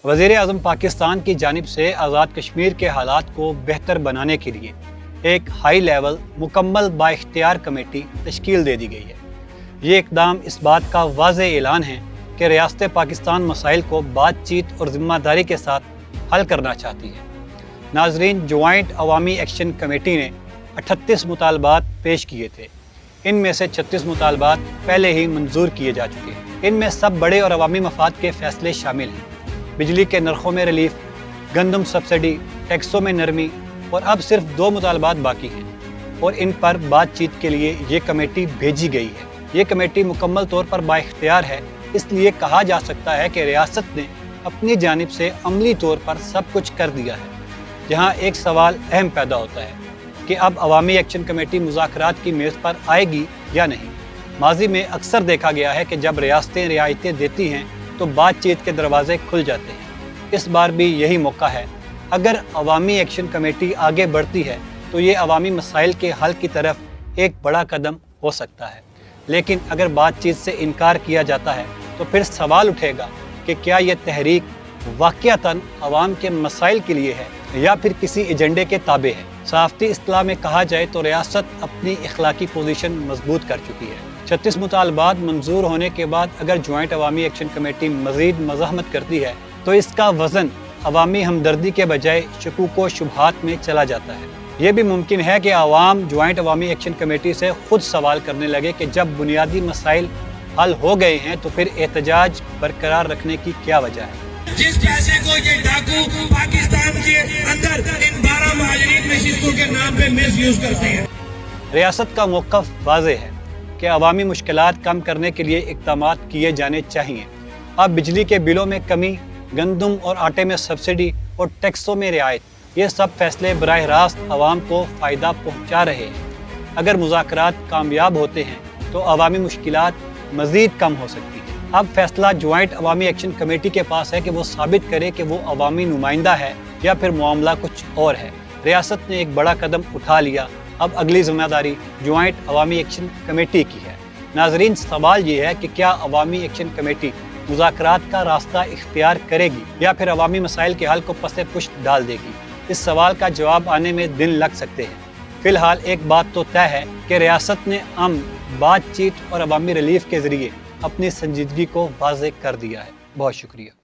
वज़ीर आज़म पाकिस्तान की जानिब से आज़ाद कश्मीर के हालात को बेहतर बनाने के लिए एक हाई लेवल मुकम्मल बाइख्तियार कमेटी तश्कील दे दी गई है। ये इक़दाम इस बात का वाज़ेह ऐलान है कि रियासत पाकिस्तान मसाइल को बातचीत और ज़िम्मेदारी के साथ हल करना चाहती है। नाज़रीन, जॉइंट अवामी एक्शन कमेटी ने 38 मुतालबात पेश किए थे। इनमें से 36 मुतालबात पहले ही मंजूर किए जा चुके हैं। इनमें सब बड़े और अवामी मफाद के फैसले शामिल हैं। बिजली के नरखों में रिलीफ, गंदम सब्सिडी, टैक्सों में नरमी और अब सिर्फ 2 मुतालबात बाकी हैं और इन पर बातचीत के लिए ये कमेटी भेजी गई है। ये कमेटी मुकम्मल तौर पर बाइख्तियार है, इसलिए कहा जा सकता है कि रियासत ने अपनी जानिब से अमली तौर पर सब कुछ कर दिया है। यहाँ एक सवाल अहम पैदा होता है कि अब अवामी एक्शन कमेटी मुज़ाकरात की मेज़ पर आएगी या नहीं। माजी में अक्सर देखा गया है कि जब रियासतें रियायतें देती हैं तो बातचीत के दरवाजे खुल जाते हैं। इस बार भी यही मौका है। अगर अवामी एक्शन कमेटी आगे बढ़ती है तो ये अवामी मसाइल के हल की तरफ एक बड़ा कदम हो सकता है, लेकिन अगर बातचीत से इनकार किया जाता है तो फिर सवाल उठेगा कि क्या ये तहरीक वाक़यातन अवाम के मसाइल के लिए है या फिर किसी एजेंडे के ताबे है। सहाफ़ती इस्तिलाह में कहा जाए तो रियासत अपनी इखलाकी पोजीशन मजबूत कर चुकी है। 36 मुतालबात मंजूर होने के बाद अगर जॉइंट अवामी एक्शन कमेटी मज़ीद मज़ाहमत करती है तो इसका वज़न अवामी हमदर्दी के बजाय शकूक व शुबहात में चला जाता है। ये भी मुमकिन है कि आवाम जॉइंट अवामी एक्शन कमेटी से खुद सवाल करने लगे कि जब बुनियादी मसाइल हल हो गए हैं तो फिर एहतजाज बरकरार रखने की क्या वजह है। जिस पैसे को ये डाकू पाकिस्तान के अंदर इन 12 महाजरीन नशिस्तों के नाम पे मिस यूज करते हैं। रियासत का मौक़िफ़ वाज़ेह है कि अवामी मुश्किलात कम करने के लिए इक़दामात किए जाने चाहिए। अब बिजली के बिलों में कमी, गंदम और आटे में सब्सिडी और टैक्सों में रियायत, ये सब फैसले बराह रास्त अवाम को फ़ायदा पहुँचा रहे हैं। अगर मुज़ाकरात कामयाब होते हैं तो अवामी मुश्किलात मज़ीद कम हो सकती है। अब फैसला जॉइंट अवामी एक्शन कमेटी के पास है कि वो साबित करे कि वो अवामी नुमाइंदा है या फिर मामला कुछ और है। रियासत ने एक बड़ा कदम उठा लिया, अब अगली जिम्मेदारी जॉइंट अवामी एक्शन कमेटी की है। नाजरीन, सवाल ये है कि क्या अवामी एक्शन कमेटी मुज़ाकरात का रास्ता इख्तियार करेगी या फिर अवामी मसाइल के हल को पसे पुश्त डाल देगी। इस सवाल का जवाब आने में दिन लग सकते हैं। फ़िलहाल एक बात तो तय है कि रियासत ने बातचीत और अवामी रिलीफ के ज़रिए अपनी संजीदगी को वाज़ेह कर दिया है। बहुत शुक्रिया।